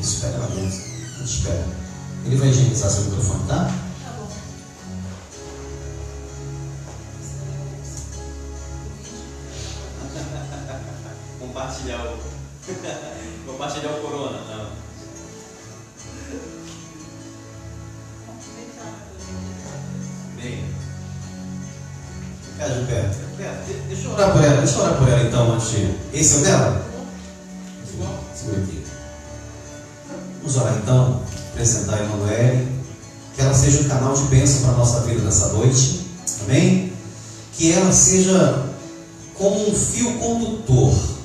Isso, pega lá dentro. A gente espera. Ele vai higienizar seu microfone, tá? Tá bom. Compartilhar o corona, não. Bem. Fica de pé. Deixa eu orar por ela. Deixa eu orar por ela então antes de... Esse é o dela? Segura aqui. Vamos orar então. Apresentar a Emanuele. Que ela seja um canal de bênção para a nossa vida nessa noite. Amém? Que ela seja como um fio condutor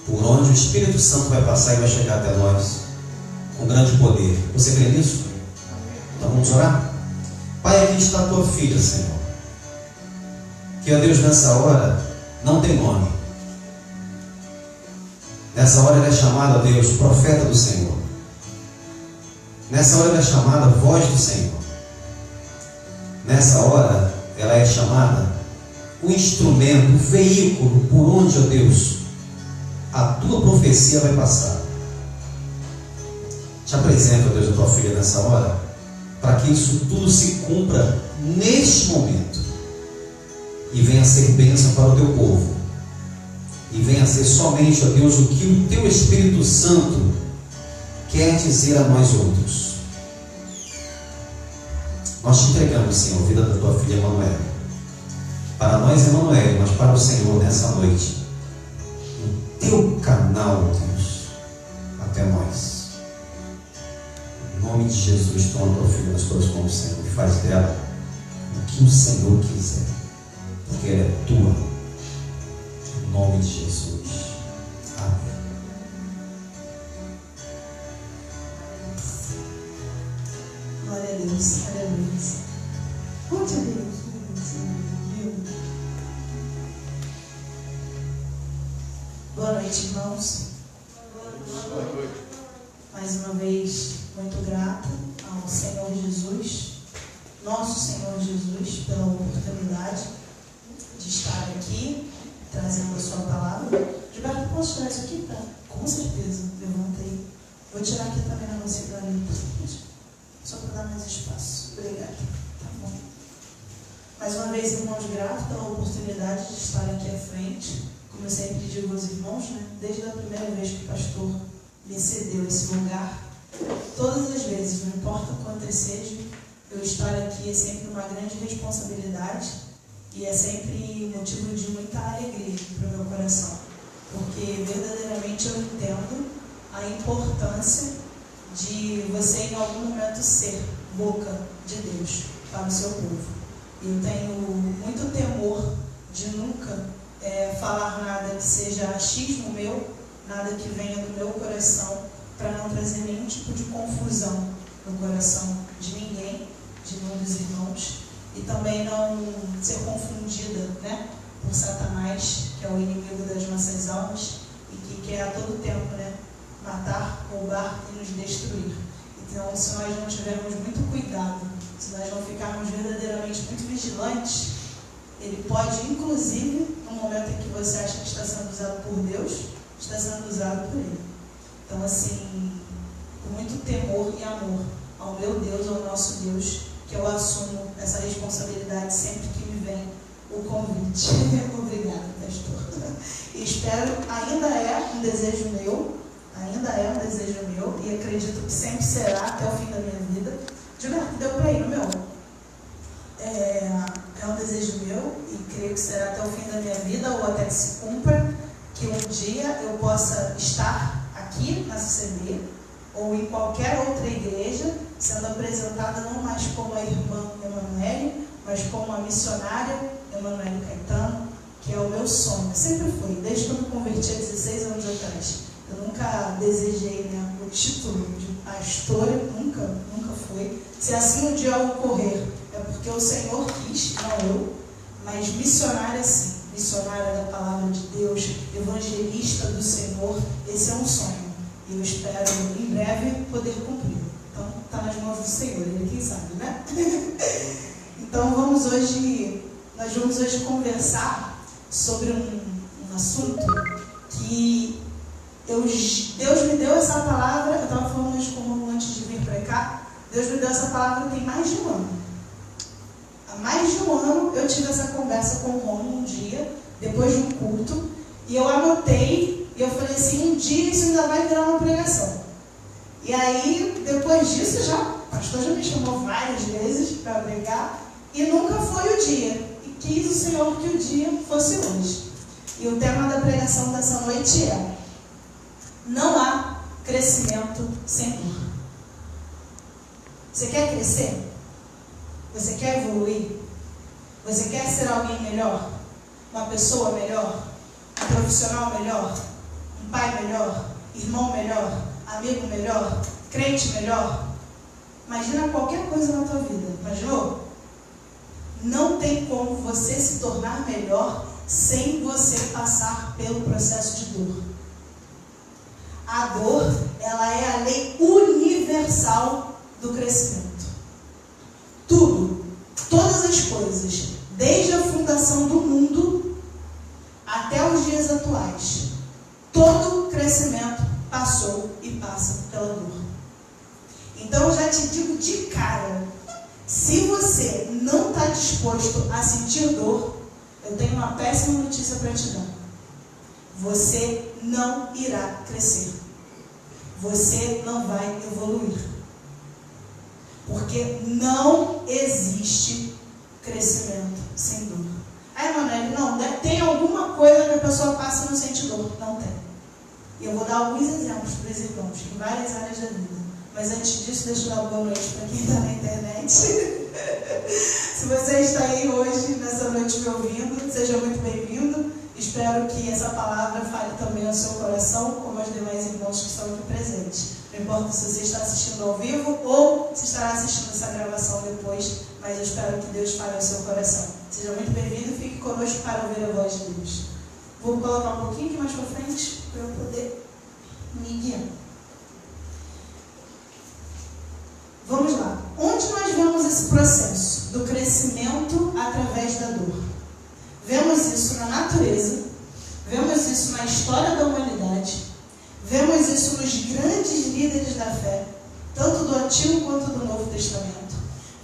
por onde o Espírito Santo vai passar e vai chegar até nós com grande poder. Você crê nisso? Então vamos orar? Pai, aqui está a tua filha, Senhor, que, ó Deus, nessa hora não tem nome. Nessa hora ela é chamada, ó Deus, profeta do Senhor. Nessa hora ela é chamada voz do Senhor. Nessa hora ela é chamada o instrumento, o veículo por onde, ó Deus, a tua profecia vai passar. Te apresento, ó Deus, a tua filha nessa hora, para que isso tudo se cumpra neste momento e venha a ser bênção para o teu povo, e venha a ser somente, ó Deus, o que o teu Espírito Santo quer dizer a nós outros. Nós te entregamos, Senhor, a vida da tua filha Emanuele. Para nós, Emanuele, mas para o Senhor nessa noite, o teu canal, Deus, até nós. Em nome de Jesus, toma a tua filha nas tuas mãos, Senhor, e faz dela o que o Senhor quiser, porque ela é tua. Em nome de Jesus. Amém. Glória a Deus, aleluia. Glória a Deus. Boa noite, irmãos. Boa noite. Mais uma vez, muito grata ao Senhor Jesus, nosso Senhor Jesus, pela oportunidade de estar aqui, trazendo a sua palavra. Gilberto, posso tirar isso aqui? Tá? Com certeza, levantei. Vou tirar aqui também na você, só para dar mais espaço. Obrigada. Tá bom. Mais uma vez, irmãos, grato pela oportunidade de estar aqui à frente. Como eu sempre digo aos irmãos, né? Desde a primeira vez que o pastor me cedeu esse lugar, todas as vezes, não importa o quanto seja, eu estar aqui é sempre uma grande responsabilidade e é sempre motivo de muita alegria para o meu coração, porque verdadeiramente eu entendo a importância de você em algum momento ser boca de Deus para o seu povo. E eu tenho muito temor de nunca falar nada que seja achismo meu, nada que venha do meu coração, para não trazer nenhum tipo de confusão no coração de ninguém, de nenhum dos irmãos, e também não ser confundida, né, por Satanás, que é o inimigo das nossas almas e que quer a todo tempo, né, matar, roubar e nos destruir. Então, se nós não tivermos muito cuidado, se nós não ficarmos verdadeiramente muito vigilantes, ele pode, inclusive, no momento em que você acha que está sendo usado por Deus, está sendo usado por ele. Então, assim, com muito temor e amor ao meu Deus, ao nosso Deus, que eu assumo essa responsabilidade sempre que me vem o convite. Obrigada, pastor. E espero, ainda é um desejo meu, e acredito que sempre será até o fim da minha vida. Gilberto, deu para ir no meu? É um desejo meu e creio que será até o fim da minha vida ou até que se cumpra, que um dia eu possa estar aqui na CCB ou em qualquer outra igreja, sendo apresentada não mais como a irmã Emanuele, mas como a missionária Emanuele Caetano, que é o meu sonho. Sempre foi, desde que eu me converti há 16 anos atrás. Eu nunca desejei, né, o título de pastora, nunca foi. Se assim um dia ocorrer, é porque o Senhor quis, não eu, mas missionária sim, missionária da palavra de Deus, evangelista do Senhor, esse é um sonho. E eu espero em breve poder cumprir. Então, está nas mãos do Senhor, ele quem sabe, né? Então, nós vamos hoje conversar sobre um assunto que Deus me deu essa palavra, eu estava falando hoje com o Romulo antes de vir para cá, Deus me deu essa palavra tem mais de um ano. Há mais de um ano eu tive essa conversa com o Romulo um dia, depois de um culto, e eu anotei, e eu falei assim, um dia isso ainda vai virar uma pregação. E aí, depois disso, o pastor já me chamou várias vezes para pregar, e nunca foi o dia. E quis o Senhor que o dia fosse hoje. E o tema da pregação dessa noite é: não há crescimento sem dor. Você quer crescer? Você quer evoluir? Você quer ser alguém melhor? Uma pessoa melhor? Um profissional melhor? Um pai melhor? Irmão melhor? Amigo melhor? Crente melhor? Imagina qualquer coisa na tua vida. Imaginou? Não tem como você se tornar melhor sem você passar pelo processo de dor. A dor, ela é a lei universal do crescimento. Tudo, todas as coisas, desde a fundação do mundo até os dias atuais, todo crescimento passou e passa pela dor. Então eu já te digo de cara, se você não está disposto a sentir dor, eu tenho uma péssima notícia para te dar. Você não irá crescer. Você não vai evoluir. Porque não existe crescimento sem dor. Aí, Manoel, não, tem alguma coisa que a pessoa passa e não sente dor? Não tem. E eu vou dar alguns exemplos para os irmãos, em várias áreas da vida. Mas antes disso, deixa eu dar uma boa noite para quem está na internet. Se você está aí hoje, nessa noite me ouvindo, seja muito bem-vindo. Espero que essa palavra fale também ao seu coração, como aos demais irmãos que estão aqui presentes. Não importa se você está assistindo ao vivo ou se estará assistindo essa gravação depois, mas eu espero que Deus fale ao seu coração. Seja muito bem-vindo e fique conosco para ouvir a voz de Deus. Vou colocar um pouquinho aqui mais para frente para eu poder me guiar. Vamos lá. Onde nós vemos esse processo do crescimento através da dor? Vemos isso na natureza, vemos isso na história da humanidade, vemos isso nos grandes líderes da fé, tanto do Antigo quanto do Novo Testamento.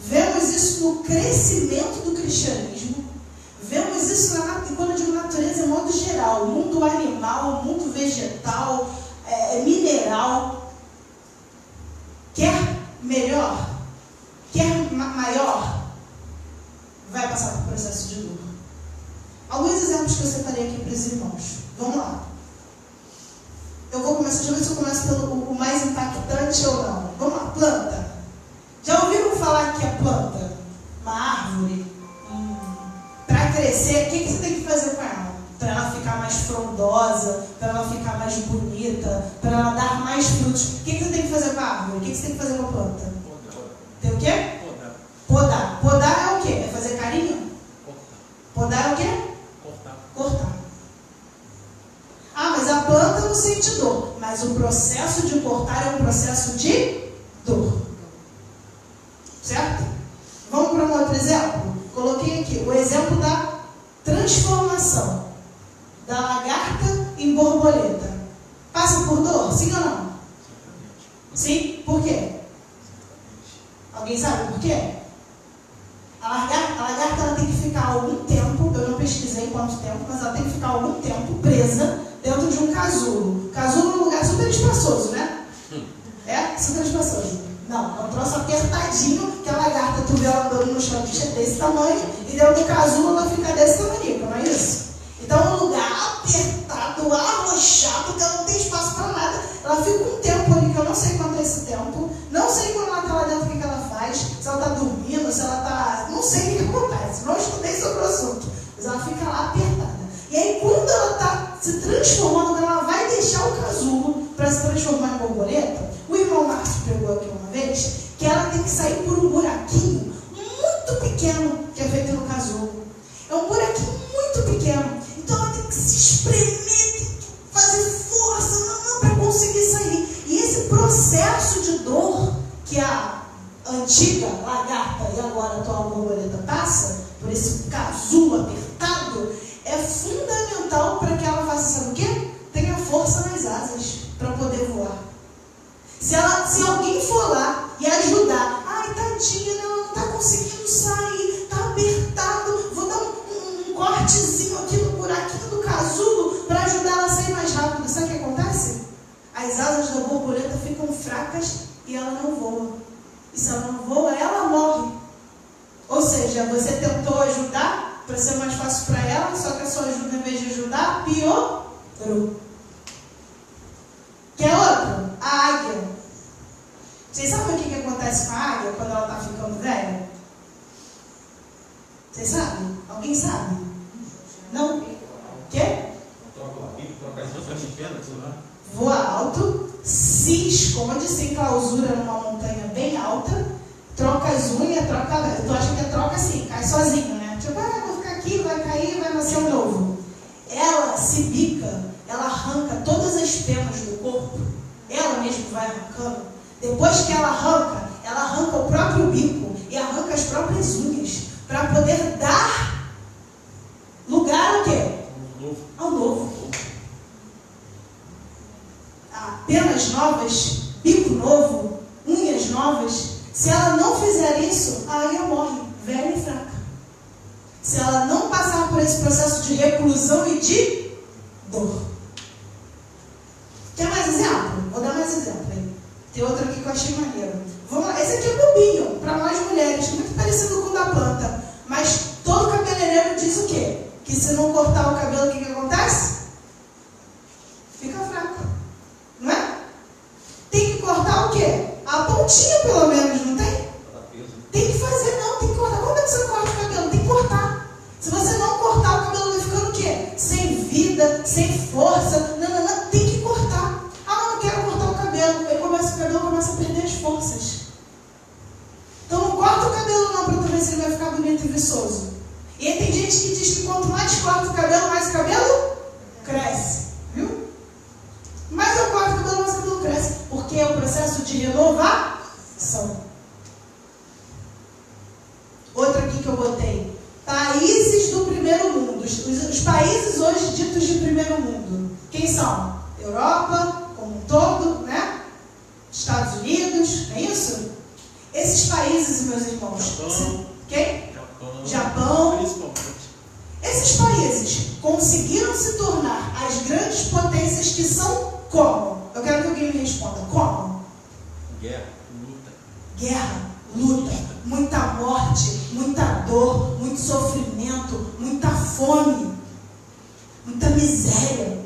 Vemos isso no crescimento do cristianismo, vemos isso, quando eu digo natureza, em modo geral, o mundo animal, o mundo vegetal, mineral. Quer melhor, quer maior, vai passar por processo de dor. Alguns exemplos que eu separei aqui para os irmãos. Vamos lá. Eu vou começar, deixa eu ver se eu começo pelo mais impactante ou não. Vamos lá, planta. Já ouviram falar que a planta, uma árvore, para crescer, o que você tem que fazer com ela? Para ela ficar mais frondosa, para ela ficar mais bonita, para ela dar mais frutos. O que você tem que fazer com a árvore? O que você tem que fazer com a planta? Tem o quê? Podar. Podar é o quê? É fazer carinho? Podar é o quê? Cortar. Ah, mas a planta não sente dor. Mas o processo de cortar é um processo de dor. Certo? Vamos para um outro exemplo? Coloquei aqui o exemplo da transformação da lagarta em borboleta. Passa por dor? Sim ou não? Sim? Por quê? Alguém sabe por quê? A lagarta ela tem que ficar algum tempo, eu não pesquisei quanto tempo, mas ela tem que ficar algum tempo presa dentro de um casulo. Casulo é um lugar super espaçoso, né? É? Super espaçoso. Não, é um troço apertadinho, que a lagarta, tu vê ela andando no chão, bicho é desse tamanho, e dentro do casulo ela fica desse tamanho, não é isso? Então é um lugar apertado, arrochado, que ela não tem espaço para nada. Ela fica um tempo ali, que eu não sei quanto é esse tempo, não sei quando ela está lá dentro o que ela faz, se ela está dormindo, se ela está... não sei o que acontece, não estudei sobre o assunto, mas ela fica lá apertada. E aí quando ela está se transformando, quando ela vai deixar o casulo para se transformar em borboleta, o irmão Márcio pegou aqui uma vez, que ela tem que sair por um buraquinho muito pequeno, que é feito no casulo. É um buraquinho muito pequeno. Então ela tem que se espremer, tem que fazer força para conseguir sair. E esse processo de dor que a antiga lagarta e agora a atual borboleta passa, por esse casulo apertado, é fundamental para que ela faça, sabe o quê? Tenha força nas asas. asas para poder voar. Se alguém for lá e ajudar, ai, tadinha, ela não está conseguindo sair, está apertado, vou dar um cortezinho aqui no buraquinho do casulo para ajudar ela a sair mais rápido. Sabe o que acontece? As asas da borboleta ficam fracas e ela não voa. E se ela não voa, ela morre. Ou seja, você tentou ajudar para ser mais fácil para ela, só que a sua ajuda, em vez de ajudar, piorou. Quer outro? A águia. Vocês sabem o que acontece com a águia quando ela está ficando velha? Vocês sabem? Alguém sabe? Não? O quê? Voa alto, se esconde, se enclausura numa montanha bem alta, troca as unhas, tu acha que é troca assim, cai sozinho, né? Tipo, vou ficar aqui, vai cair, vai nascer um novo. Ela se bica, ela arranca todas as penas do corpo, ela mesma vai arrancando. Depois que ela arranca o próprio bico e arranca as próprias unhas, para poder dar lugar ao quê? Ao novo. Penas novas, bico novo, unhas novas. Se ela não fizer isso, a águia morre, velha e fraca. Se ela não passar por esse processo de reclusão e de dor. Quer mais exemplo? Vou dar mais exemplo aí. Tem outro aqui que eu achei maneiro. Vamos lá. Esse aqui é bobinho, para nós mulheres, muito parecido com o da planta. Mas todo cabeleireiro diz o quê? Que se não cortar o cabelo, o que acontece? Fica fraco. Não é? Tem que cortar o quê? A pontinha, pelo menos, não tem? Tem que fazer, não, tem que cortar. Quando é que você corta o cabelo? Tem que cortar. Se você não cortar, o cabelo vai ficando o quê? Sem vida, sem força. Não, tem que cortar. Ah, não quero cortar o cabelo. Aí o cabelo começa a perder as forças. Então não corta o cabelo não, para tu ver se ele vai ficar bonito e viçoso. E aí tem gente que diz que quanto mais corta o cabelo, mais o cabelo cresce. Viu? Mais eu corto o cabelo, mais o cabelo cresce. Porque é o processo de renovação. Outra aqui que eu botei. Países do primeiro mundo. Os países hoje ditos de primeiro mundo. Quem são? Europa, como um todo, né? Estados Unidos, não é isso? Esses países, meus irmãos. Quem? Japão. Esses países conseguiram se tornar as grandes potências que são como? Eu quero que alguém me responda. Como? Guerra, luta, muita morte, muita dor, muito sofrimento, muita fome, muita miséria.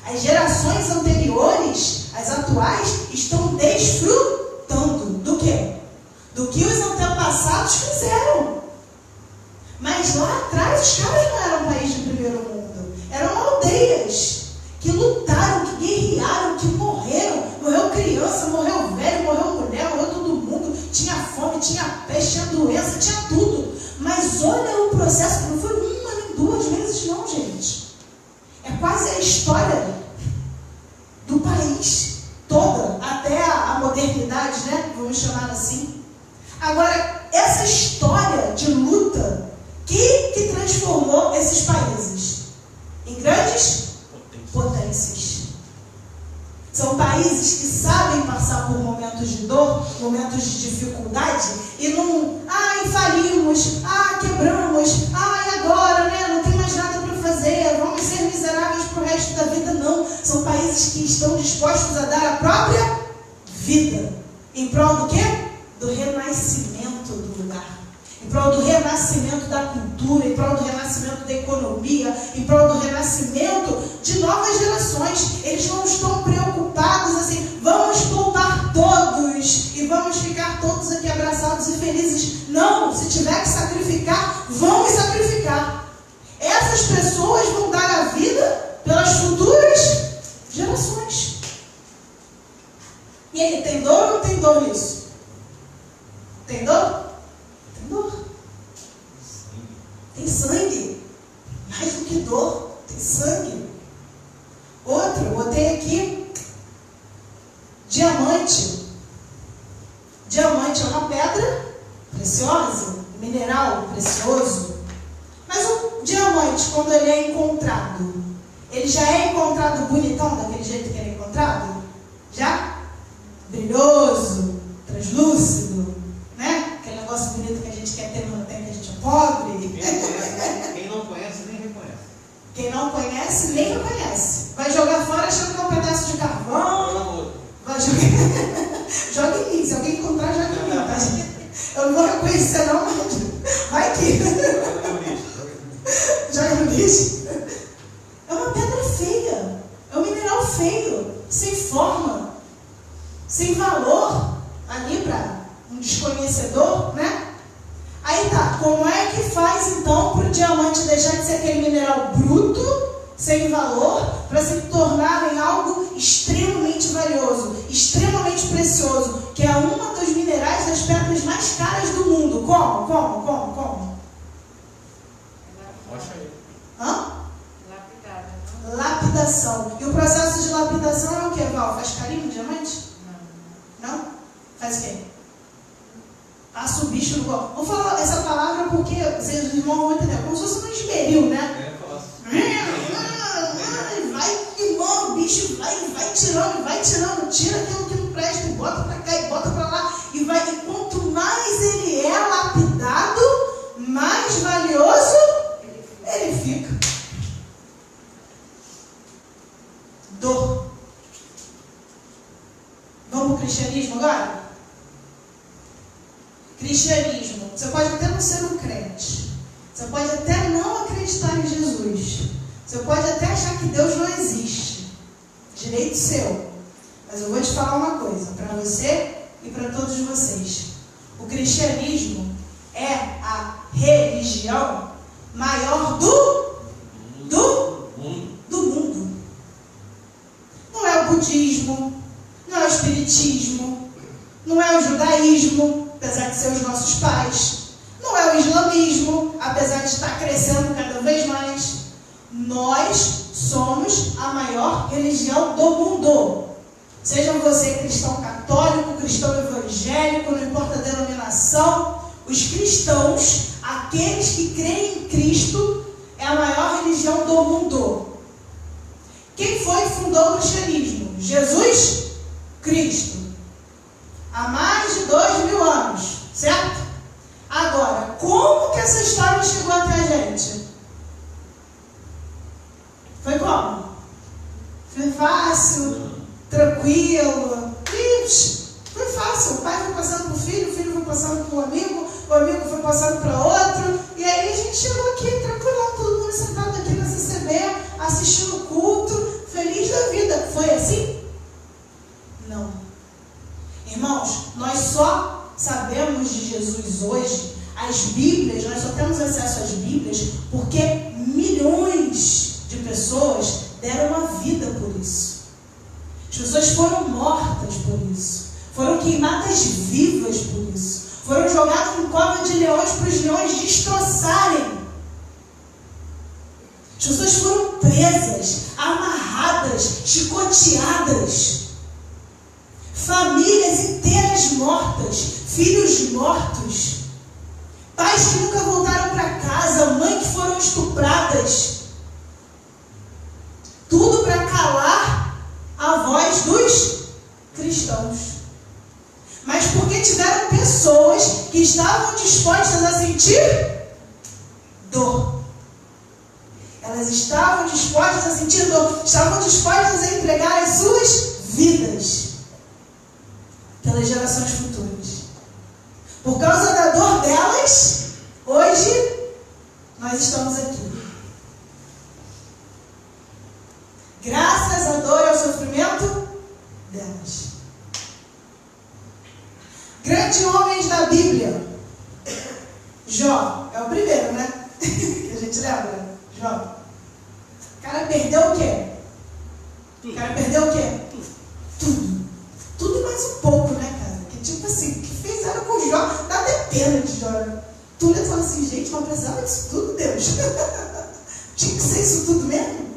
As gerações anteriores, as atuais, estão desfrutando do quê? Do que os antepassados fizeram. Mas lá atrás os caras não eram um país de primeiro mundo. Eram aldeias que lutaram, que guerrearam, que morreram. Morreu criança, morreu velho, morreu mulher, morreu todo mundo. Tinha fome, tinha peste, tinha doença, tinha tudo. Mas olha o processo, que não foi uma nem duas vezes não, gente. É quase a história do país toda, até a modernidade, né? Vamos chamar assim. Agora, essa história de luta que transformou esses países em grandes potências. São países que sabem passar por momentos de dor, momentos de dificuldade e não, falimos, quebramos, e agora, né? Não tem mais nada para fazer, vamos ser miseráveis para o resto da vida. Não, são países que estão dispostos a dar a própria vida. Em prol do quê? Do renascimento do lugar. Em prol do renascimento da cultura, em prol do renascimento da economia, em prol do renascimento de novas gerações. Eles não estão preocupados assim, vamos poupar todos e vamos ficar todos aqui abraçados e felizes. Não, se tiver que sacrificar, vamos sacrificar. Essas pessoas vão dar a vida pelas futuras gerações. E ele tem dor ou não tem dor nisso? Tem dor? Tem dor. Tem sangue. Mais do que dor, tem sangue. Outro, eu botei aqui. Diamante. Diamante é uma pedra preciosa, mineral precioso. Mas o diamante, quando ele é encontrado, ele já é encontrado bonitão, daquele jeito que ele é encontrado? Vai jogar fora achando que é um pedaço de carvão. Vai jogar. Joga em mim. Se alguém encontrar, joga em mim, tá? Eu não vou reconhecer não, mas vai que. Joga no lixo. É uma pedra feia. É um mineral feio. Sem forma. Sem valor. Ali para um desconhecedor, né? Aí tá. Como é que faz então para o diamante deixar de ser aquele mineral bruto, sem valor, para se tornar em algo extremamente valioso, extremamente precioso, que é uma dos minerais das pedras mais caras do mundo? Como? Hã? Lapidação. E o processo de lapidação é o que, Val? Faz carinho no diamante? Não? Faz o quê? Passa o bicho no corpo. Vou falar essa palavra porque vocês não vão entender. Como se fosse um esmeril, né? Vai queimando, o bicho vai tirando, tira aquilo que não presta, e bota pra cá e bota pra lá, e vai. E quanto mais ele é lapidado, mais valioso ele fica. Dor. Vamos pro cristianismo agora? Cristianismo. Você pode até não ser um crente. Você pode até não acreditar em Jesus. Você pode até achar que Deus não existe. Direito seu. Mas eu vou te falar uma coisa, para você e para todos vocês. O cristianismo é a religião maior do mundo. Não é o budismo, não é o espiritismo, não é o judaísmo, apesar de ser os nossos pais, não é o islamismo, apesar de estar crescendo cada vez mais. Nós somos a maior religião do mundo. Seja você cristão católico, cristão evangélico, não importa a denominação, os cristãos, aqueles que creem em Cristo, é a maior religião do mundo. Quem foi que fundou o cristianismo? Jesus Cristo. Há mais de 2.000 anos, certo? Agora, como que essa história chegou até a gente? Foi como? Foi fácil, tranquilo. Foi fácil. O pai foi passando para o filho foi passando para o amigo foi passando para outro. E aí a gente chegou aqui tranquilão, todo mundo sentado aqui na CCB, assistindo o culto, feliz da vida. Foi assim? Não. Irmãos, nós só sabemos de Jesus hoje, as Bíblias, nós só temos acesso às Bíblias porque milhões de pessoas deram a vida por isso. As pessoas foram mortas por isso. Foram queimadas vivas por isso. Foram jogadas em cova de leões para os leões destroçarem. As pessoas foram presas, amarradas, chicoteadas. Famílias inteiras mortas, filhos mortos, pais que nunca voltaram para casa, mães que foram estupradas. Tudo para calar a voz dos cristãos. Mas porque tiveram pessoas que estavam dispostas a sentir dor. Elas estavam dispostas a sentir dor, estavam dispostas a entregar as suas vidas pelas gerações futuras. Por causa da dor delas, hoje nós estamos aqui. Graças à dor e ao sofrimento delas. Grandes homens da Bíblia. Jó é o primeiro, né? Que a gente lembra. Jó. O cara perdeu o quê? O cara perdeu o quê? Tudo. Tudo e mais um pouco, né, cara? Que tipo assim, o que fizeram com Jó, dá até pena de Jó. Túlio fala assim, gente, não precisava disso tudo, Deus. Tinha que ser isso tudo mesmo?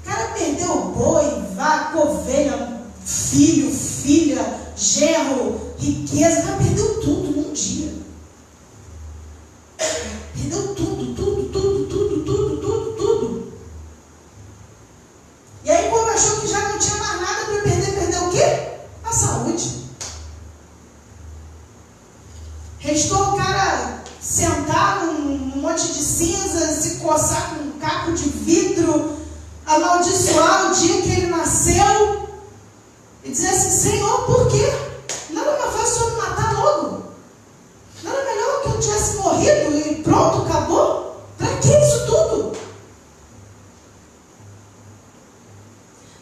O cara perdeu boi, vaca, ovelha, filho, filha, genro, riqueza. O cara perdeu tudo num dia. Perdeu tudo. E aí, quando achou que já não tinha mais nada para perder, perdeu o quê? A saúde. Restou o cara sentar num monte de cinzas, se coçar com um caco de vidro, amaldiçoar o dia que ele nasceu e dizer assim: Senhor, por quê? Nada mais fácil o Senhor me matar logo. Nada melhor que eu tivesse morrido e pronto, acabou. Para que isso tudo?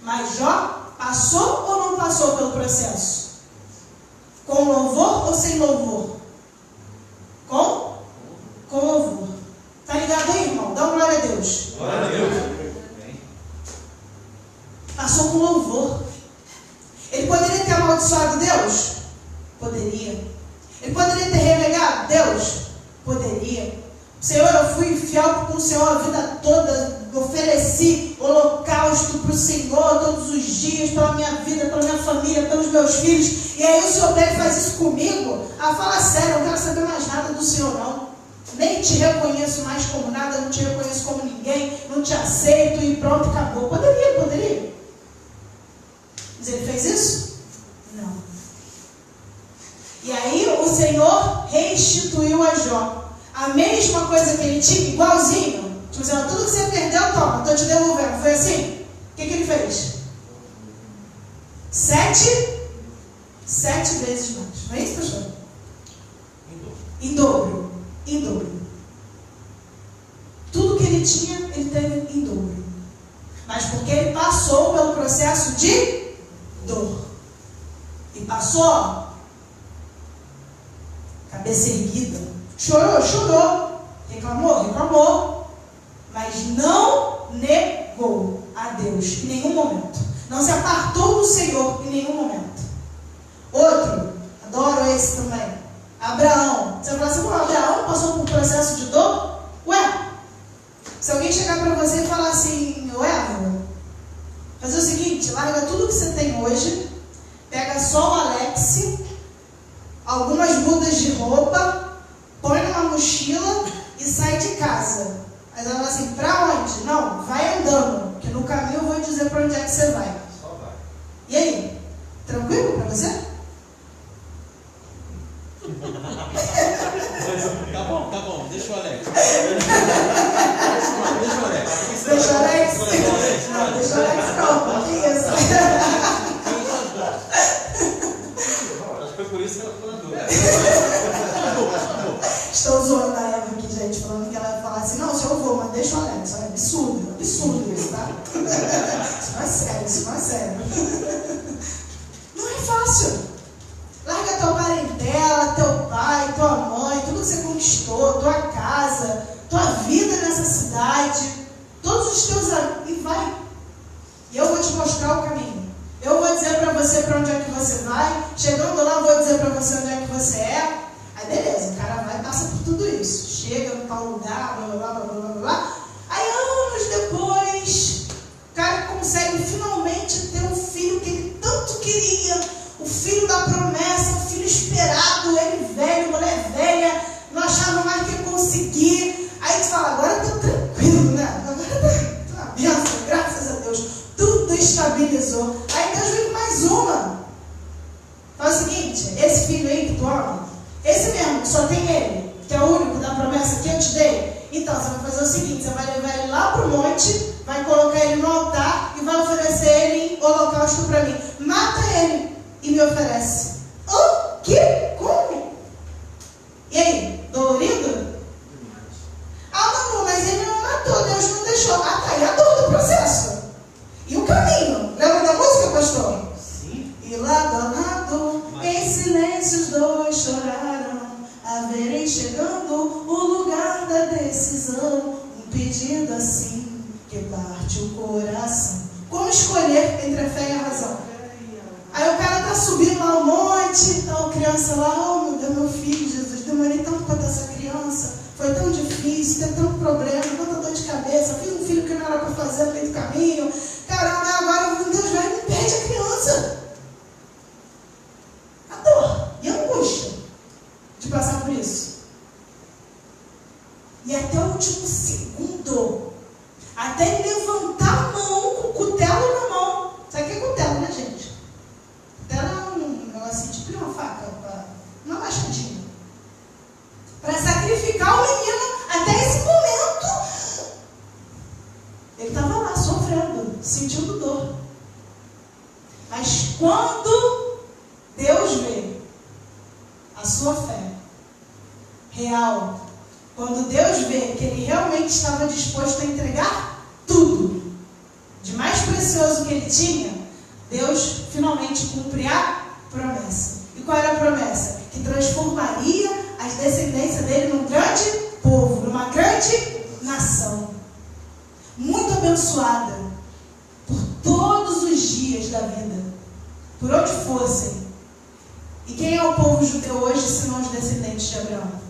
Mas Jó passou ou não passou pelo processo? Com louvor ou sem louvor? Com louvor. Tá ligado aí, irmão? Dá uma glória a Deus. Glória a Deus. Passou com louvor. Ele poderia ter amaldiçoado Deus? Poderia. Ele poderia ter renegado Deus? Poderia. Senhor, eu fui fiel com o Senhor a vida toda, ofereci holocausto para o Senhor todos os dias, pela minha vida, pela minha família, pelos meus filhos, e aí o Senhor pega e faz isso comigo? Ah, fala sério, eu não quero saber mais nada do Senhor não, nem te reconheço mais como nada, não te reconheço como ninguém, não te aceito e pronto, acabou. Poderia. Mas ele fez isso? Não. E aí o Senhor restituiu a Jó a mesma coisa que ele tinha, igualzinho. Tipo assim, tudo que você perdeu, toma, estou te devolvendo. Foi assim? O que ele fez? 7 vezes mais. Não é isso, pastor? Em dobro. Tudo que ele tinha, ele teve em dobro. Mas porque ele passou pelo processo de dor. E passou, cabeça erguida. Chorou, reclamou, mas não negou a Deus em nenhum momento. Não se apartou do Senhor em nenhum momento. Outro, adoro esse também, Abraão. Você fala assim: Abraão passou por um processo de dor? Ué, se alguém chegar para você e falar assim: fazer o seguinte, larga tudo que você tem hoje, pega só o Alex, algumas mudas de roupa, põe numa mochila e sai de casa. Aí ela fala assim: pra onde? Não, vai andando, que no caminho eu vou dizer pra onde é que você vai. Só vai. E aí? Tranquilo pra você? Tá bom, deixa o Alex. Deixa o Alex? Não, deixa o Alex calma, que isso? Acho que foi por isso que ela ficou na dúvida. Estou zoando a Eva aqui, gente, falando que ela vai falar assim: não, se eu vou, mas deixa o Alex. É absurdo isso, tá? Isso não é sério. Não é fácil. Larga tua parentela, teu pai, tua mãe, tudo que você conquistou, tua casa, tua vida nessa cidade, todos os teus amigos, e vai. E eu vou te mostrar o caminho. Eu vou dizer pra você pra onde é que você vai. Chegando lá, eu vou dizer pra você onde é que você é. Aí beleza, o cara vai e passa por tudo isso. Chega no tal lugar, blá. Aí anos depois, o cara consegue finalmente ter um filho que ele tanto queria. O filho da promessa, o filho esperado, ele velho, mulher velha, não achava mais que ia conseguir. Aí tu fala: agora eu tô tranquilo, né? Agora tá uma benção, graças a Deus. Tudo estabilizou. Aí Deus vem com mais uma. Fala o seguinte: esse filho aí que tu ama, esse mesmo, que só tem ele, que é o único da promessa que eu te dei, então você vai fazer o seguinte: você vai levar ele lá pro monte, vai colocar ele no altar e vai oferecer ele em holocausto para mim. Mata ele e me oferece. O quê? Como? E aí? Dolorido? Não, mas ele não matou, Deus não deixou. Ah, tá, e a dor do processo? E o caminho? Lembra da música, pastor? Sim. E lado a lado, em silêncio os dois choraram, a verem chegando o lugar da decisão. Um pedido assim que parte o coração. Como escolher entre a fé e a razão? Aí o cara tá subindo lá um monte, tá a criança lá: oh meu Deus, meu filho, Jesus, demorei tanto para ter essa criança, foi tão difícil, tem tanto problema, tanta dor de cabeça, fiz um filho que não era para fazer no meio do caminho, caramba, agora Deus vai e me perde a criança. A dor e a angústia de passar por isso. E até o último segundo, até ele levantar a mão com o cutelo na Mas quando Deus vê a sua fé real, quando Deus vê que ele realmente estava disposto a entregar tudo, de mais precioso que ele tinha, Deus finalmente cumpre a promessa. E qual era a promessa? Que transformaria as descendências dele num grande povo, numa grande nação, muito abençoada por todos os dias da vida, por onde fossem. E quem é o povo judeu hoje, senão os descendentes de Abraão?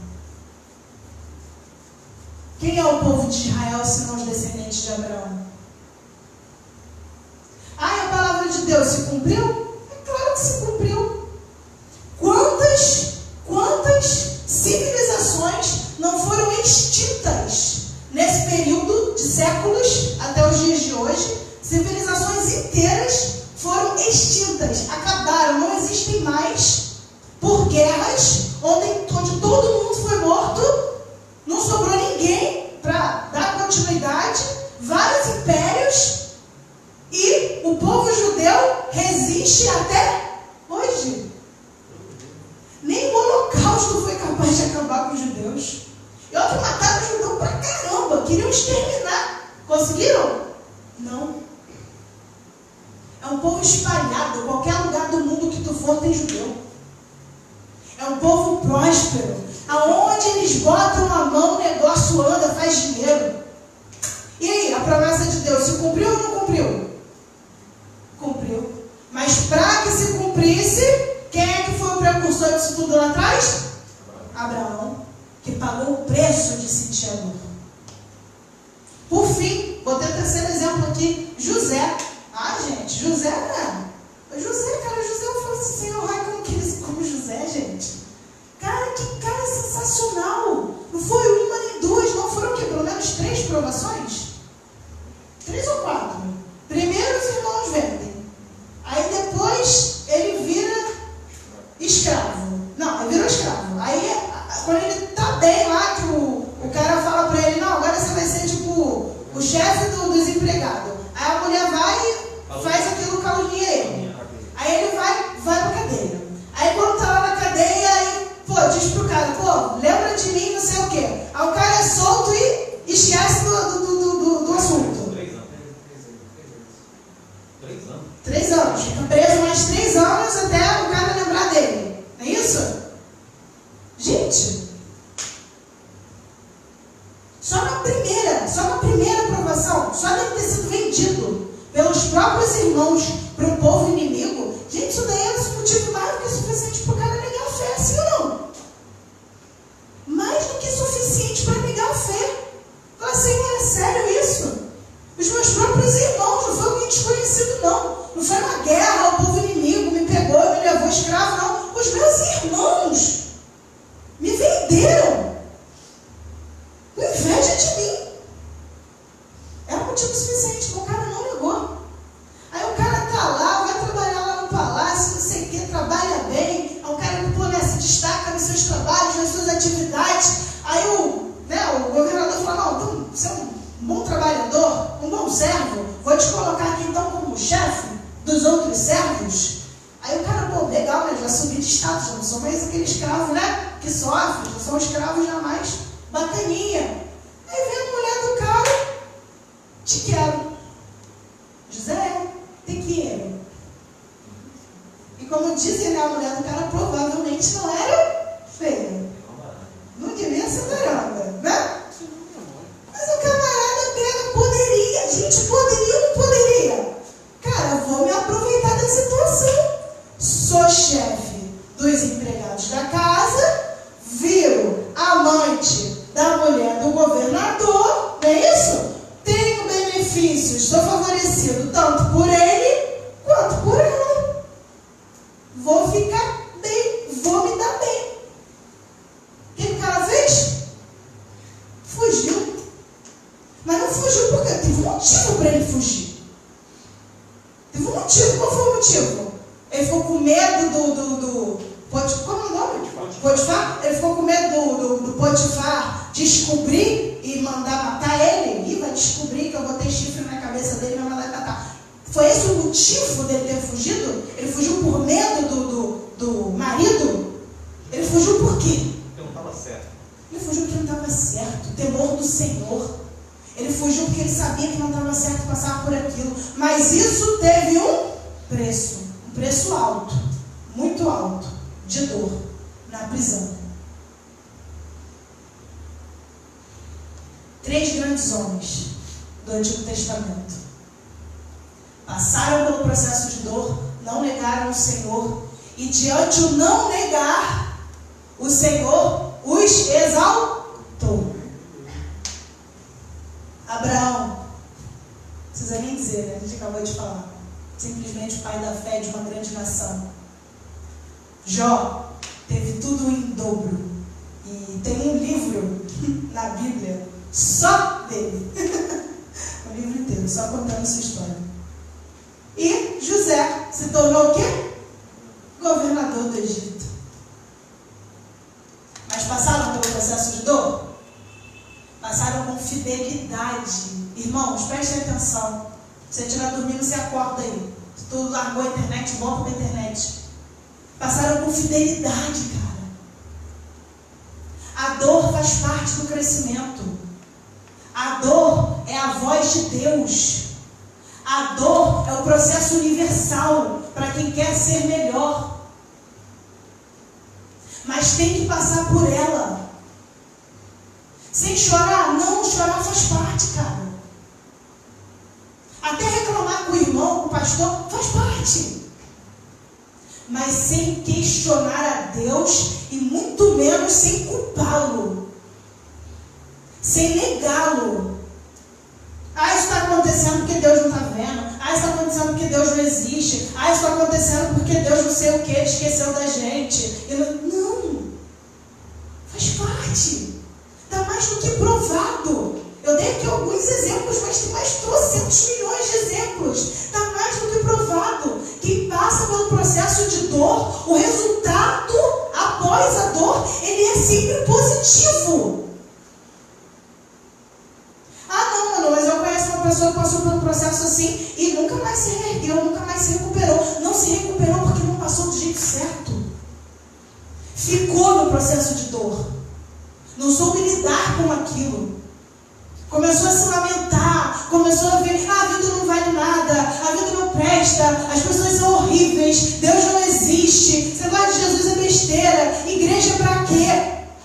Quem é o povo de Israel, senão os descendentes de Abraão? A palavra de Deus se cumpriu? É claro que se cumpriu. Quantas civilizações não foram extintas nesse período de séculos até os dias de hoje? Civilizações inteiras foram extintas, acabaram, não existem mais, por guerras, onde todo mundo foi morto, não sobrou ninguém para dar continuidade, vários impérios, e o povo judeu resiste até hoje. Nem o Holocausto foi capaz de acabar com os judeus. E outros mataram os judeus pra caramba, queriam exterminar. Conseguiram? Não. É um povo espalhado, qualquer lugar do mundo que tu for tem judeu. É um povo próspero, aonde eles botam a mão, o negócio anda, faz dinheiro. E aí, a promessa de Deus se cumpriu ou não cumpriu? Cumpriu. Mas para que se cumprisse, quem é que foi o precursor disso tudo lá atrás? Abraão, que pagou o preço de sentir a dor. Por fim, botei o terceiro exemplo aqui, José. Gente, José, eu falo assim, Senhor, como José, gente. Cara, que cara sensacional. Não foi uma nem duas, não foram o quê? Pelo menos 3 provações? 3 ou 4? Primeiro os irmãos vendem. Aí depois ele vira escravo. Não, ele virou escravo. Aí quando ele tá bem lá, que o cara fala pra ele, não, agora você vai ser tipo o chefe dos empregados. Aí a mulher vai e faz aquilo, calunia ele. Aí ele vai pra cadeia. Aí quando tá lá na cadeia, aí, diz pro cara, lembra de mim, não sei o quê. Aí o cara é solto e esquece do assunto. 3 anos. Fica preso mais 3 anos até o cara lembrar dele. Não é isso? Gente, só na primeira provação, só deve ter sido vendido pelos próprios irmãos para um povo inimigo. Gente, isso daí era motivo mais do que suficiente para o cara negar a fé, sim ou não? Mais do que suficiente para negar a fé. Fala, Senhor, é sério isso? Os meus próprios irmãos, não foi alguém desconhecido, não. Não foi uma guerra, o povo inimigo me pegou e me levou escravo, não. Os meus irmãos me venderam com inveja de mim. Era motivo suficiente, mas o cara não negou. Aí o cara tá lá, vai trabalhar lá no palácio, não sei o que, trabalha bem. Aí o cara se destaca nos seus trabalhos, nas suas atividades. Aí o governador fala, não, então você é um bom trabalhador, um bom servo, vou te colocar aqui então como chefe dos outros servos. Aí o cara, legal, né? Já subi de status, já não sou mais aquele escravo, né? Que sofre, já sou um escravo jamais bacaninha. Aí vem a mulher do cara, te quero. José, te quero. E como dizem, né, a mulher do cara provavelmente não era feia. Não devia ser varanda, né? Mas o camarada pega, poderia, gente, poderia ou não poderia? Cara, vou me aproveitar da situação. Sou chefe dos empregados da casa, viro amante da mulher do governador, não é isso? Tenho benefícios, sou favorecido tanto por ele quanto por ela. Vou ficar bem, vou me dar bem. O que o cara fez? Fugiu. Mas não fugiu porque teve um motivo para ele fugir. Teve um motivo. Qual foi o motivo? Ele ficou com medo do Potifar. Como é o nome? Potifar? Ele ficou com medo do Potifar descobrir e mandar matar ele. E vai descobrir que eu botei chifre na cabeça dele e vai mandar matar. Foi esse o motivo dele ter fugido? Ele fugiu por medo do marido? Ele fugiu por quê? Porque não estava certo. Ele fugiu porque não estava certo. O temor do Senhor. Ele fugiu porque ele sabia que não estava certo passar por aquilo. Mas isso teve um preço alto, muito alto, de dor, na prisão. 3 grandes homens do Antigo Testamento passaram pelo processo de dor, não negaram o Senhor, e diante o não negar, o Senhor os exaltou. Abraão, não precisa nem dizer, né? A gente acabou de falar. Simplesmente o pai da fé de uma grande nação. Jó teve tudo em dobro. E tem um livro na Bíblia só dele. O livro inteiro, só contando sua história. E José se tornou o quê? Governador do Egito. Mas passaram pelo processo de dor? Passaram com fidelidade. Irmãos, prestem atenção. Se você estiver dormindo, você acorda aí. Se tu largou a internet, volta para a internet. Passaram com fidelidade, cara. A dor faz parte do crescimento. A dor é a voz de Deus. A dor é o processo universal para quem quer ser melhor. Mas tem que passar por ela. Sem chorar? Não, chorar faz parte, cara. Até reclamar com o irmão, com o pastor, faz parte. Mas sem questionar a Deus e muito menos sem culpá-lo. Sem negá-lo. Ah, isso está acontecendo porque Deus não está vendo. Ah, isso está acontecendo porque Deus não existe. Ah, isso está acontecendo porque Deus não sei o que, esqueceu da gente. Não. Faz parte. Está mais do que provado. Eu dei aqui alguns exemplos, mas tem mais 300 milhões de exemplos. Está mais do que provado. Quem passa pelo processo de dor, o resultado após a dor, ele é sempre positivo. Ah, não, mano, mas eu conheço uma pessoa que passou pelo processo assim e nunca mais se reergueu, nunca mais se recuperou. Não se recuperou porque não passou do jeito certo. Ficou no processo de dor. Não soube lidar com aquilo. Começou a se lamentar, começou a ver, a vida não vale nada, a vida não presta, as pessoas são horríveis, Deus não existe, esse negócio de Jesus é besteira, igreja é pra quê?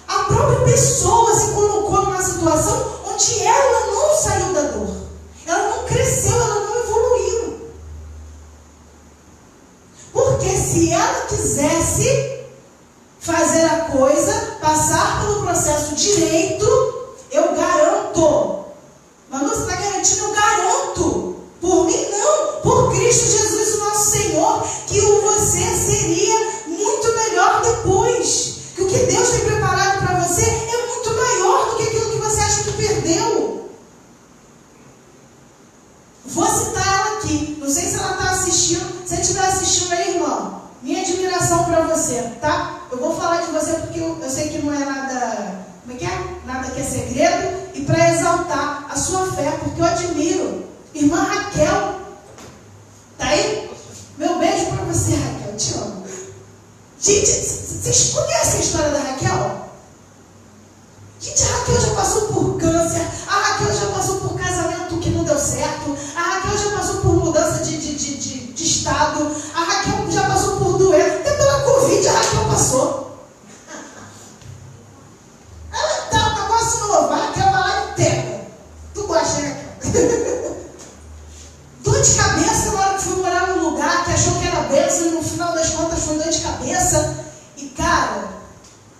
A própria pessoa se colocou numa situação onde ela não saiu da dor, ela não cresceu, ela não evoluiu. Porque se ela quisesse fazer a coisa, passar pelo processo direito, eu garanto. Manu, você está garantindo? Eu garanto. Por mim não. Por Cristo Jesus, o nosso Senhor, que você seria muito melhor depois. Que o que Deus tem preparado para você é muito maior do que aquilo que você acha que perdeu. Vou citar ela aqui. Não sei se ela está assistindo. Se ela estiver assistindo aí, irmão, minha admiração para você, tá? Eu vou falar de você porque eu sei que não é nada... Como é que é? Nada que é segredo. E para exaltar a sua fé, porque eu admiro. Irmã Raquel. Tá aí? Meu beijo para você, Raquel. Te amo. Gente, vocês conhecem a história da Raquel? Gente, a Raquel já passou por câncer. A Raquel já passou por casamento que não deu certo. A Raquel já passou por mudança de estado. A Raquel já passou por doença. Até pela Covid a Raquel passou. Dor de cabeça na hora que fui morar num lugar que achou que era bênção e no final das contas foi dor de cabeça. E cara,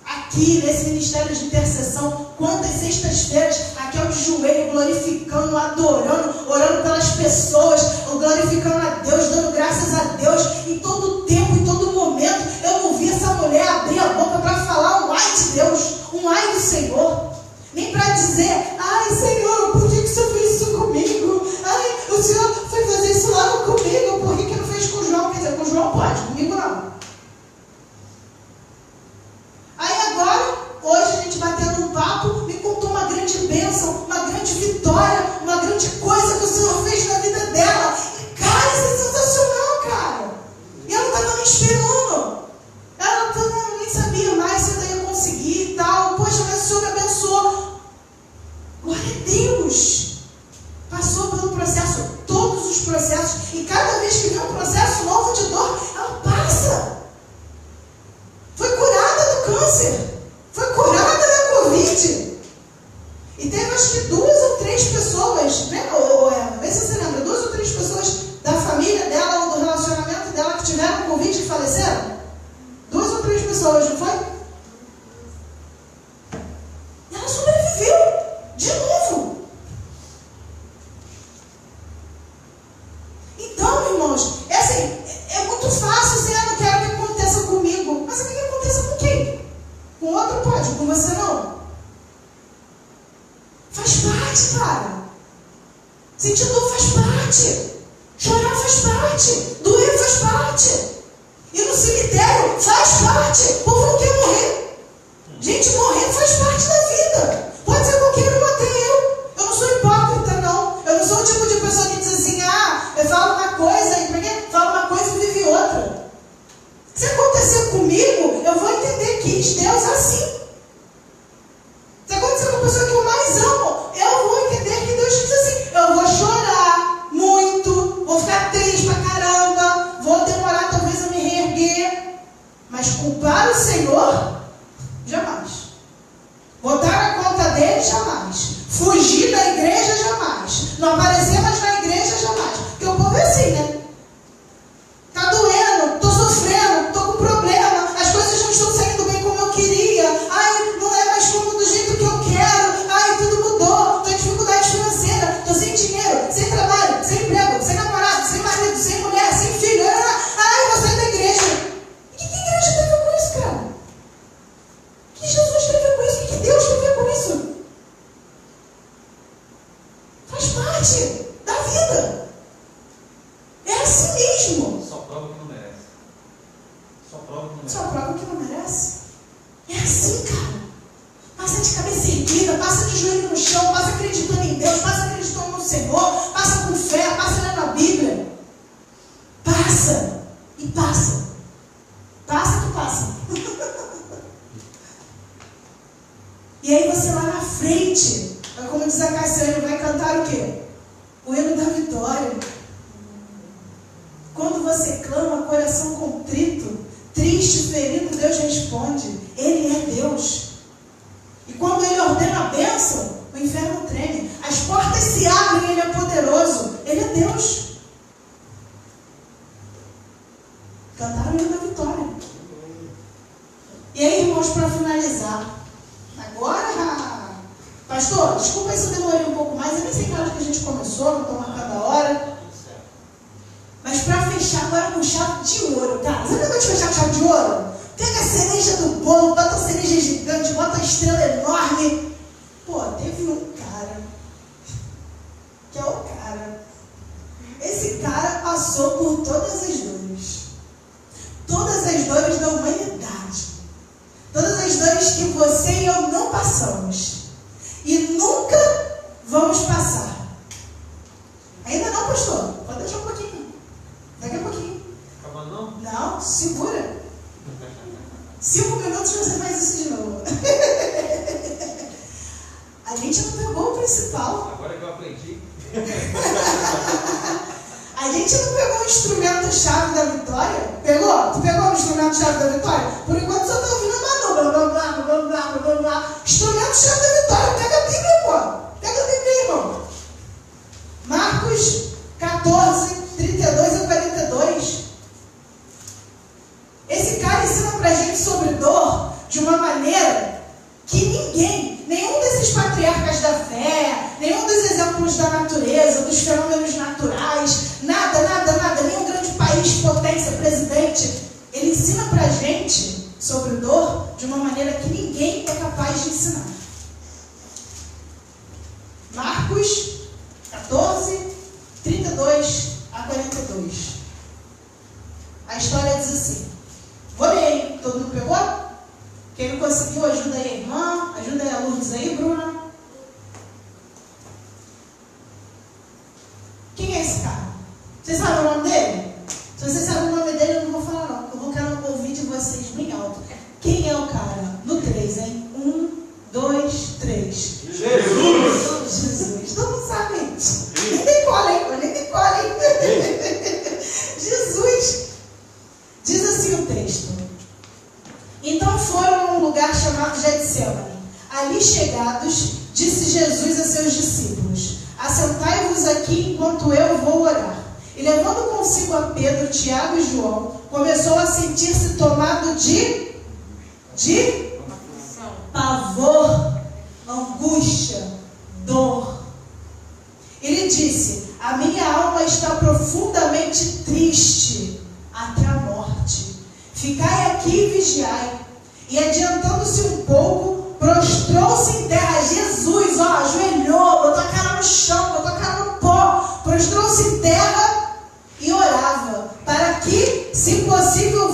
aqui nesse ministério de intercessão, quantas sextas-feiras, Raquel de joelho, glorificando, adorando, orando pelas pessoas, glorificando a Deus, dando graças a Deus, em todo tempo, em todo momento. Eu não vi essa mulher abrir a boca para falar um ai de Deus, um ai do Senhor. Nem para dizer, ai Senhor, por que o Senhor fez isso comigo? Ai, o Senhor foi fazer isso lá comigo, por que não fez com o João? Quer dizer, com o João pode, comigo não. Aí agora, hoje a gente batendo um papo, me contou uma grande bênção, uma grande vitória, uma grande coisa que o Senhor fez na vida dela. E cara, isso viver um processo novo de dor, ela passa. Foi curada do câncer. Foi curada da Covid. E teve acho que 2 ou 3 pessoas, né? Vê se você lembra, 2 ou 3 pessoas da família dela ou do relacionamento dela que tiveram Covid e faleceram. 2 ou 3 pessoas, não foi? E ela sobreviveu. De novo. Então, irmãos, é assim, é muito fácil dizer, não quero que aconteça comigo. Mas o que aconteça com quem? Com outro pode, com você não. Faz parte, cara. Sentir dor faz parte. Chorar faz parte. Doer faz parte. Ir no cemitério faz parte. O povo não quer morrer. Gente, morrer faz parte da vida. Pode ser qualquer um, até eu. Eu não sou hipócrita, não. Eu não sou o tipo de pessoa que diz assim, eu falo uma coisa e falo uma coisa e vive outra. Se acontecer comigo, eu vou entender que Deus é assim. Se acontecer com a pessoa que eu mais amo, eu vou entender que Deus diz assim, eu vou chorar muito, vou ficar triste pra caramba, vou demorar talvez a me reerguer, mas culpar o Senhor, jamais. Botar na conta dele, jamais. Fugir da igreja, jamais. Não aparecer mais na igreja, jamais. Porque o povo é assim, né? Tá doendo, tô sofrendo, tô com problema, as coisas não estão saindo bem como eu queria. Ai, não é mais como do jeito que eu quero. Ai, tudo mudou, tô em dificuldade financeira, tô sem dinheiro, sem trabalho, sem emprego, sem namorado, sem marido, sem mulher, sem filho. Ai, vou sair da igreja. E que igreja tem a ver com isso, cara? O que Jesus tem a ver com isso? O que Deus tem a ver com isso? Faz parte da vida. É assim mesmo. Só prova que não merece. Só prova que não merece. Só prova que não merece. É assim, cara. Passa de cabeça erguida, passa de joelho no chão, passa acreditando em Deus, passa acreditando no Senhor, passa com fé, passa lendo a Bíblia. Passa. E passa. Passa que passa. E aí você lá na frente, como diz a Cassiane, vai cantar o quê? O hino da vitória. Quando você clama, coração contrito, triste, ferido, Deus responde. Ele é Deus. E quando Ele ordena a bênção, o inferno treme. As portas se abrem, Ele é poderoso. Ele é Deus. Cantaram o hino da vitória. E aí, irmãos, para finalizar. Agora, pastor, desculpa se eu demorei um pouco mais. Eu nem sei que hora que a gente começou, não estou marcando a hora. Mas para fechar agora com chave de ouro, tá? Sabe o que eu vou te fechar com chave de ouro? Pega a cereja do bolo, bota a cereja gigante, bota a estrela enorme. Pô, teve um cara, que é o cara. Esse cara passou por todas as dores. Todas as dores da humanidade. Todas as dores que você e eu não passamos. E nunca vamos passar. Ainda não, pastor? Pode deixar um pouquinho. Daqui a pouquinho. Acabando não? Não, segura. 5 minutos você faz isso de novo. A gente não pegou o principal. Agora que eu aprendi. A gente não pegou o instrumento-chave da vitória. Pegou? Tu pegou o instrumento-chave da vitória? Por enquanto só está ouvindo blá blá blá blá blá blá blá blá. Instrumento-chave da vitória. Pega a Bíblia, pô. Pega a Bíblia, irmão. Marcos 14, 32 a 42. Esse cara ensina pra gente sobre dor de uma maneira que ninguém, nenhum desses patriarcas da fé, nenhum dos exemplos da natureza, dos fenômenos naturais, nada, nenhum grande país, potência, presidente, ele ensina pra gente sobre dor de uma maneira que ninguém é capaz de ensinar. Marcos 14, 32 a 42. A história diz assim. Vou ler aí. Todo mundo pegou? Quem não conseguiu, ajuda aí a irmã. Ajuda aí a Lourdes aí, Bruna. Quem é esse cara? Vocês sabem o nome dele? Se vocês sabem o nome dele, eu não vou falar não. Eu vou querer ouvir de vocês bem alto. Quem é o cara? No 3, hein? 1, 2, 3. Jesus! Todo mundo sabe. Nem decola, hein? Getsêmani. Ali chegados, disse Jesus a seus discípulos: assentai-vos aqui enquanto eu vou orar. E levando consigo a Pedro, Tiago e João, começou a sentir-se tomado de pavor, angústia, dor. Ele disse: a minha alma está profundamente triste até a morte. Ficai aqui e vigiai. E adiantando-se um pouco, prostrou-se em terra. Jesus, ajoelhou, botou a cara no chão, botou a cara no pó, prostrou-se em terra e orava, para que, se possível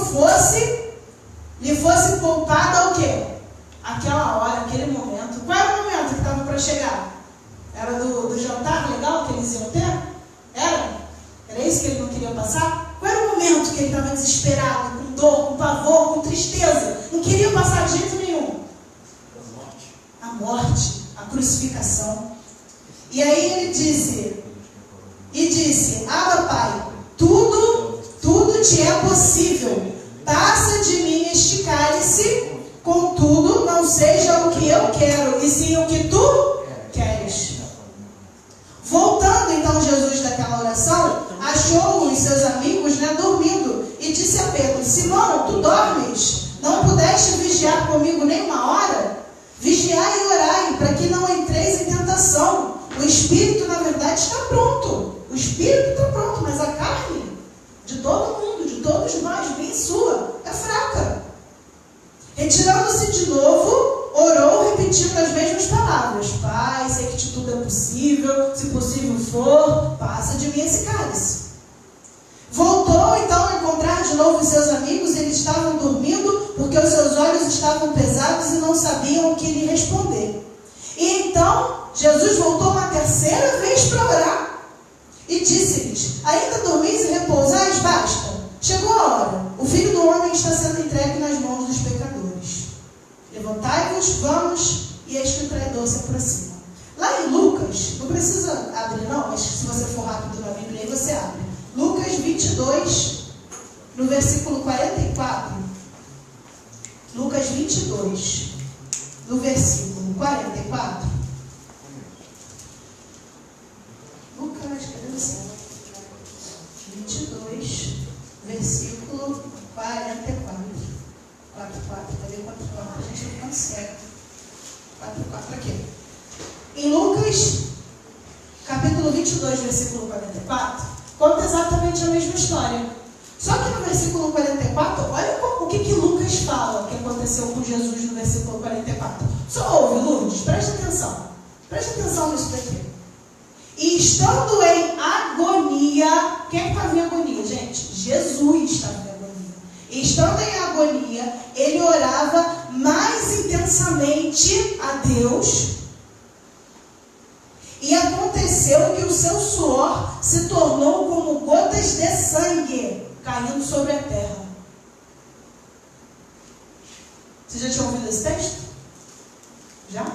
lhe fosse poupada o quê? Aquela hora, aquele momento. Qual era o momento que estava para chegar? Era do jantar legal que eles iam ter? Era isso que ele não queria passar? Qual era o momento que ele estava desesperado, com dor, com pavor, com tristeza? Não queria passar de jeito nenhum. A morte, a crucificação. E aí ele disse: Abba, Pai, tudo te é possível. Passa de mim este cálice, contudo, não seja o que eu quero, e sim o que tu queres. Voltando então Jesus daquela oração, achou os seus amigos dormindo, e disse a Pedro: Simão, tu dormes? Não pudeste vigiar comigo nem uma hora? Vigiai e orai, para que não entreis em tentação. O espírito, na verdade, está pronto. O espírito está pronto, mas a carne, de todo mundo, de todos nós, bem sua, é fraca. Retirando-se de novo, orou, repetindo as mesmas palavras: Pai, sei que de tudo é possível, se possível for, passa de mim esse cálice. Voltou então a encontrar de novo os seus amigos. Eles estavam dormindo, porque os seus olhos estavam pesados e não sabiam o que lhe responder. E então Jesus voltou uma terceira vez para orar e disse-lhes: ainda dormis e repousais? Basta, chegou a hora, o Filho do Homem está sendo entregue nas mãos dos pecadores. Levantai-vos, vamos, e eis que o traidor se aproxima. Lá em Lucas, não precisa abrir não, mas se você for rápido na Bíblia aí você abre. Lucas 22, no versículo 44. Lucas 22, no versículo 44. Lucas, cadê você? 22, versículo 44. 44, cadê 44? A gente não consegue. 44 aqui. Em Lucas, capítulo 22, versículo 44, conta exatamente a mesma história. Só que no versículo 44, olha o que Lucas fala que aconteceu com Jesus no versículo 44. Só ouve, Lourdes, presta atenção. Presta atenção nisso daqui. E estando em agonia, quem é que estava em agonia, gente? Jesus estava em agonia. E estando em agonia, ele orava mais intensamente a Deus. E aconteceu que o seu suor se tornou como gotas de sangue caindo sobre a terra. Você já tinha ouvido esse texto? Já?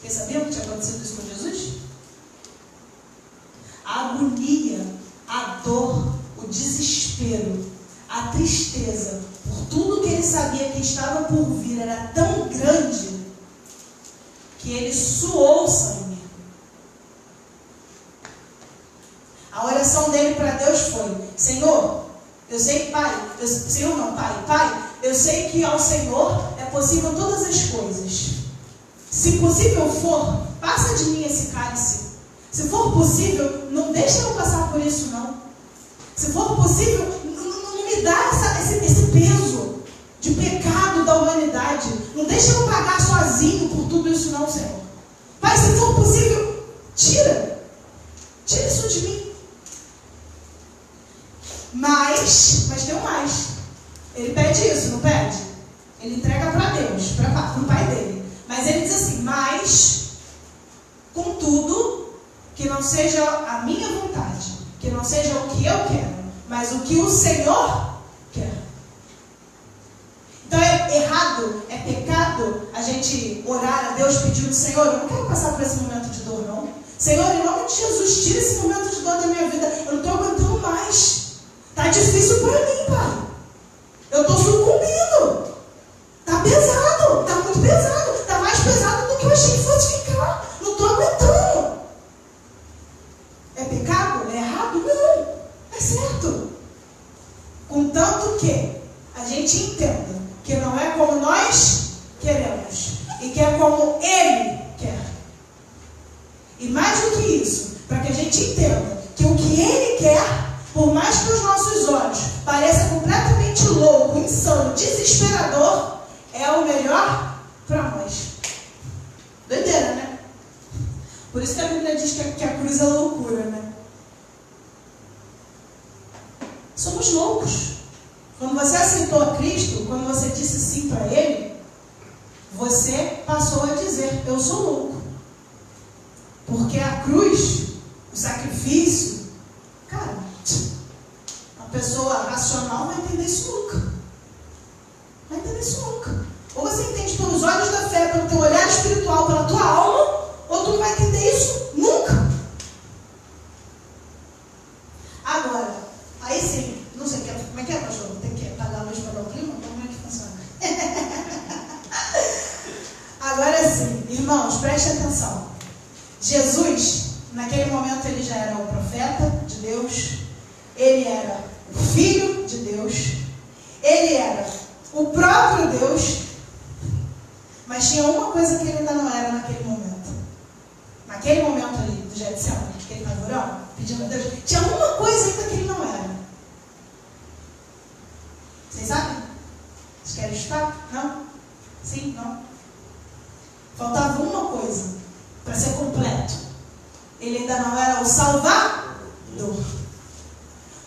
Quem sabia que tinha acontecido isso com Jesus? A agonia, a dor, o desespero, a tristeza por tudo que ele sabia que estava por vir era tão grande que ele suou sangue. A oração dele para Deus foi: Senhor, eu sei, Pai, Senhor não, Pai, eu sei que ao Senhor é possível todas as coisas. Se possível for, passa de mim esse cálice. Se for possível, não deixa eu passar por isso não. Se for possível, não me dá esse peso de pecado da humanidade. Não deixa eu pagar sozinho por tudo isso não, Senhor. Pai, se for possível, tira isso de mim. Mas tem um mais. Ele pede isso, não pede? Ele entrega para Deus, para o pai dele. Mas ele diz assim: mas, contudo, que não seja a minha vontade, que não seja o que eu quero, mas o que o Senhor quer. Então é errado, é pecado a gente orar a Deus pedindo: Senhor, eu não quero passar por esse momento de dor não. Senhor, em nome de Jesus, tira esse momento de dor da minha vida. Eu não estou aguentando mais. Está difícil para mim, Pai. Eu estou sucumbindo. Está pesado, está muito pesado. contanto que a gente entenda que não é como nós queremos e que é como Ele quer. E mais do que isso, para que a gente entenda que o que Ele quer, por mais que os nossos olhos pareçam completamente louco, insano, desesperador, é o melhor para nós. Doideira, né? Por isso que a Bíblia diz que a cruz é loucura, né? Somos loucos. Quando você aceitou a Cristo, quando você disse sim para Ele, você passou a dizer, eu sou louco. Porque a cruz, o sacrifício, cara, uma pessoa racional vai entender isso nunca. Vai entender isso nunca. Ou você entende pelos olhos da fé, pelo teu olhar espiritual, pela tua alma, ou tu não vai entender isso nunca. Agora, aí sim, não sei como é que é, pastor? Tem que apagar a luz para dar o clima? Como é que funciona? Agora sim, irmãos, prestem atenção. Jesus, naquele momento, ele já era o profeta de Deus, ele era o Filho de Deus, ele era o próprio Deus, mas tinha uma coisa que ele ainda não era naquele momento. Naquele momento ali, do Getsemane, que ele estava orando, pedindo a Deus, tinha uma coisa ainda que ele não era. Vocês sabem? Vocês querem escutar? Não? Sim? Não? Faltava uma coisa para ser completo. Ele ainda não era o Salvador.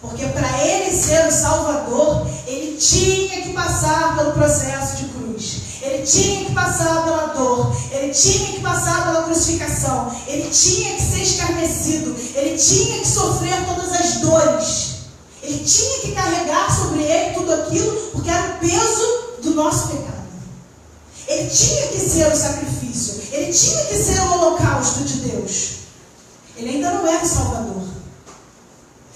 Porque para ele ser o Salvador, ele tinha que passar pelo processo de cruz. Ele tinha que passar pela dor. Ele tinha que passar pela crucificação. Ele tinha que ser escarnecido. Ele tinha que sofrer todas as dores. Ele tinha que carregar sobre ele tudo aquilo, porque era o peso do nosso pecado. Ele tinha que ser o sacrifício. Ele tinha que ser o holocausto de Deus. Ele ainda não era o Salvador.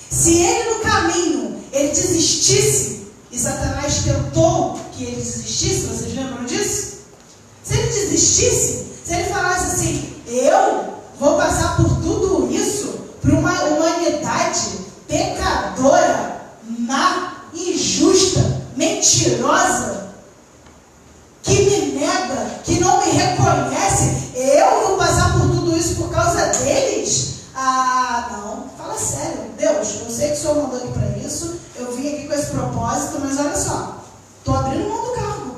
Se ele no caminho, ele desistisse, e Satanás tentou que ele desistisse, vocês lembram disso? Se ele desistisse, se ele falasse assim, eu vou passar por tudo isso, para uma humanidade pecadora, má, injusta, mentirosa, que me nega, que não me reconhece, eu vou passar por tudo isso por causa deles? Ah, não, fala sério, Deus, eu sei que o Senhor mandou aqui para isso, eu vim aqui com esse propósito, mas olha só, estou abrindo mão do cargo,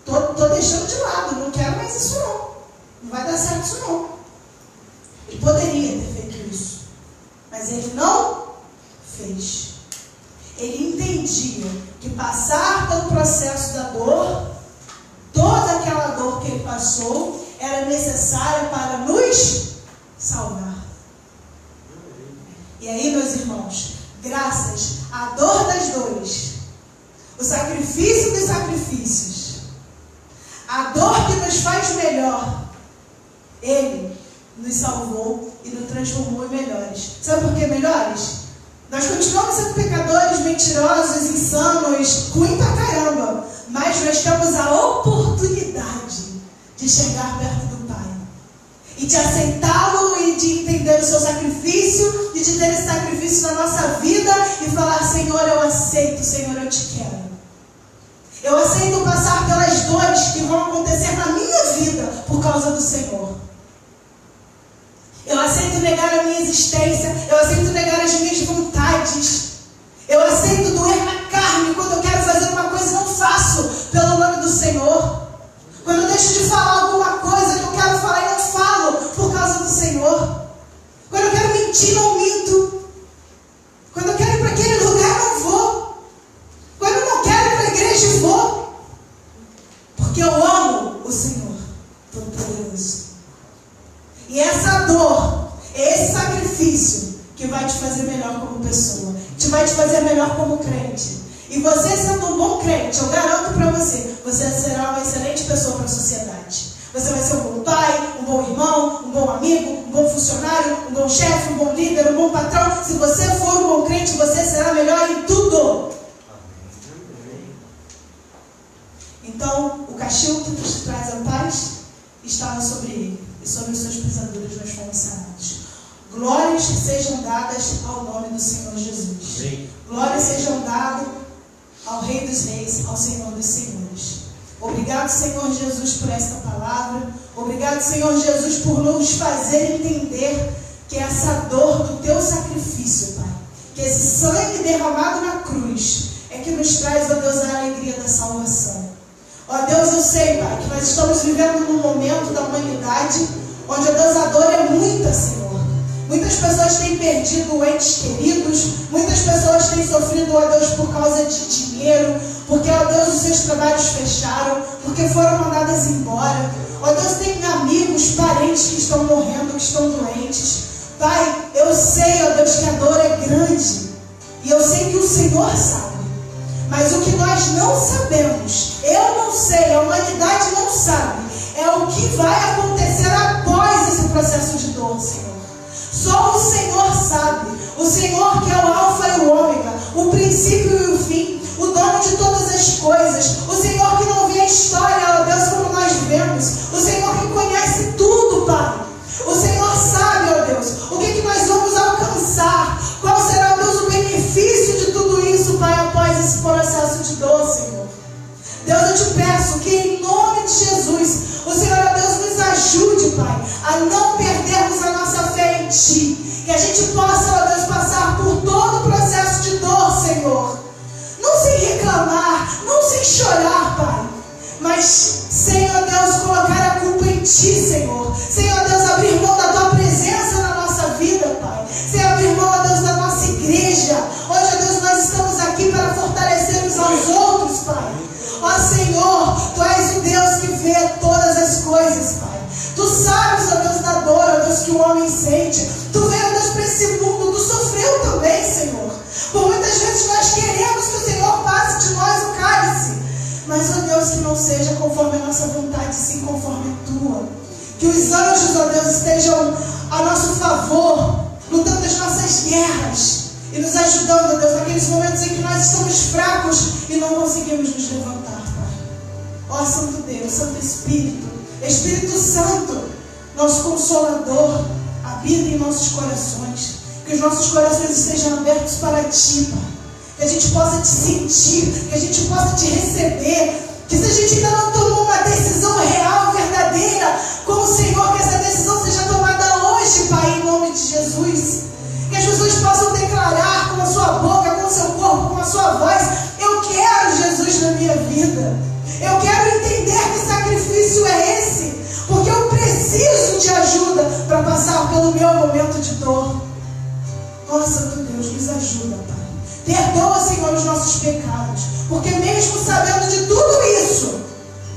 estou deixando de lado, não quero mais isso não vai dar certo isso não. Ele poderia ter feito isso, mas ele não fez. Ele entendia que passar pelo processo da dor, toda aquela dor que ele passou, era necessária para nos salvar. E aí, meus irmãos, graças à dor das dores, o sacrifício dos sacrifícios, a dor que nos faz melhor, Ele nos salvou e nos transformou em melhores. Sabe por que melhores? Nós continuamos sendo pecadores, mentirosos, insanos, ruim pra caramba, mas nós temos a oportunidade de chegar perto do Pai e de aceitá-lo e de entender o seu sacrifício e de ter esse sacrifício na nossa vida e falar, Senhor, eu aceito, Senhor, eu te quero. Eu aceito passar pelas dores que vão acontecer na minha vida por causa do Senhor. Eu aceito negar a minha existência, eu aceito negar as minhas vontades, eu aceito doer na carne quando eu quero fazer uma coisa e não faço pelo nome do Senhor. Quando eu deixo de falar alguma coisa que eu quero falar e não falo por causa do Senhor. Quando eu quero mentir, não minto. Quando eu quero ir para aquele lugar, não vou. Quando eu não quero ir para a igreja, vou. Porque eu amo o Senhor Todo-Poderoso. E essa dor, esse sacrifício que vai te fazer melhor como pessoa, que vai te fazer melhor como crente. E você sendo um bom crente, eu garanto para você, você será uma excelente pessoa para a sociedade. Você vai ser um bom pai, um bom irmão, um bom amigo, um bom funcionário, um bom chefe, um bom líder, um bom patrão. Se você for um bom crente, você será melhor em tudo. Então, o castigo que nos traz a paz estava sobre ele. E sobre os seus pisaduras nós fomos sanados. Glórias sejam dadas ao nome do Senhor Jesus. Amém. Glórias sejam dadas ao Rei dos Reis, ao Senhor dos Senhores. Obrigado, Senhor Jesus, por esta palavra. Obrigado, Senhor Jesus, por nos fazer entender que essa dor do teu sacrifício, Pai, que esse sangue derramado na cruz é que nos traz, ó Deus, a alegria da salvação. Ó Deus, eu sei, Pai, que nós estamos vivendo num momento da humanidade onde, ó Deus, a dor é muita, Senhor. Muitas pessoas têm perdido entes queridos, muitas pessoas têm sofrido, ó Deus, por causa de dinheiro, porque, ó Deus, os seus trabalhos fecharam, porque foram mandadas embora. Ó Deus, tem amigos, parentes que estão morrendo, que estão doentes. Pai, eu sei, ó Deus, que a dor é grande, e eu sei que o Senhor sabe, mas o que nós não sabemos, eu não sei, a humanidade não sabe, é o que vai acontecer após esse processo de dor, Senhor. Só o Senhor sabe, o Senhor que é o alfa e o ômega, o princípio e o fim, o dono de todas as coisas, o Senhor que não vê a história, ó Deus, como nós vemos, o Senhor que conhece tudo, Pai. O Senhor sabe, ó Deus, o que nós vamos alcançar, qual será, ó Deus, o benefício de tudo isso, Pai, após esse processo de dor, Senhor. Deus, eu te peço que em nome de Jesus, o Senhor, ó Deus, nos ajude, Pai, a não perdermos a nossa fé em Ti, que a gente possa, ó Deus, passar por todo o processo de dor, Senhor, não sem reclamar, não sem chorar, Pai, mas sem, ó Deus, colocar a culpa em Ti, Senhor, sem, ó Deus, abrir mão da Tua presença na nossa vida, Pai, sem abrir mão, ó Deus, da nossa igreja, onde, ó Deus, nós estamos aqui para fortalecer uns aos outros, Pai. Ó Senhor, Tu és o Deus que vê todas as coisas, Pai. Tu sabes, ó Deus, da dor, ó Deus, que o homem sente. Tu veio, ó Deus, para esse mundo, Tu sofreu também, Senhor. Por muitas vezes nós queremos que o Senhor passe de nós o cálice, mas, ó Deus, que não seja conforme a nossa vontade, sim conforme a Tua. Que os anjos, ó Deus, estejam a nosso favor, lutando as nossas guerras e nos ajudando, ó Deus, naqueles momentos em que nós estamos fracos e não conseguimos nos levantar, Pai. Ó Santo Deus, Santo Espírito, Espírito Santo, nosso Consolador, habita em nossos corações. Que os nossos corações estejam abertos para Ti, Pai. Que a gente possa Te sentir, que a gente possa Te receber. Que se a gente ainda não tomou uma decisão real, verdadeira com o Senhor, que essa decisão seja tomada hoje, Pai, em nome de Jesus. Que as pessoas possam declarar com a sua boca, com o seu corpo, com a sua voz: eu quero Jesus na minha vida. Eu quero entender que sacrifício é esse, porque eu preciso de ajuda para passar pelo meu momento de dor. Ó Santo Deus, nos ajuda, Pai. Perdoa, Senhor, os nossos pecados, porque mesmo sabendo de tudo isso,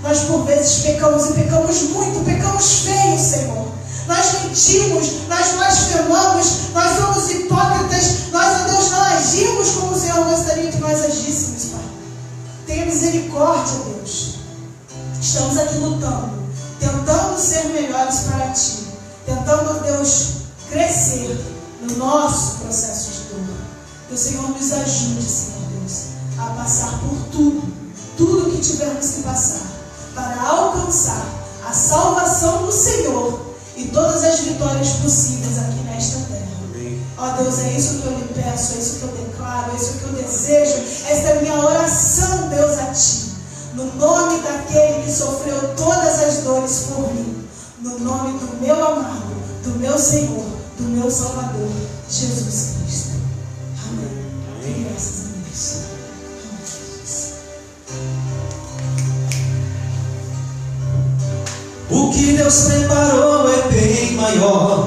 nós por vezes pecamos e pecamos muito, pecamos feio, Senhor. Nós mentimos, nós blasfemamos, nós somos hipócritas, nós, ó Deus, não agimos como o Senhor gostaria que nós agíssemos, Pai. Tenha misericórdia, Deus. Estamos aqui lutando, tentando ser melhores para Ti, tentando, ó Deus, crescer no nosso processo de dor. Que o Senhor nos ajude, Senhor Deus, a passar por tudo que tivermos que passar, para alcançar a salvação do Senhor e todas as vitórias possíveis aqui nesta terra. Ó Deus, é isso que eu lhe peço, é isso que eu declaro, é isso que eu desejo. Esta é a minha oração, Deus, a Ti, no nome daquele que sofreu todas as dores por mim, no nome do meu amado, do meu Senhor, do meu Salvador, Jesus Cristo. Amém. Amém. Graças a Deus. O que Deus preparou é bem maior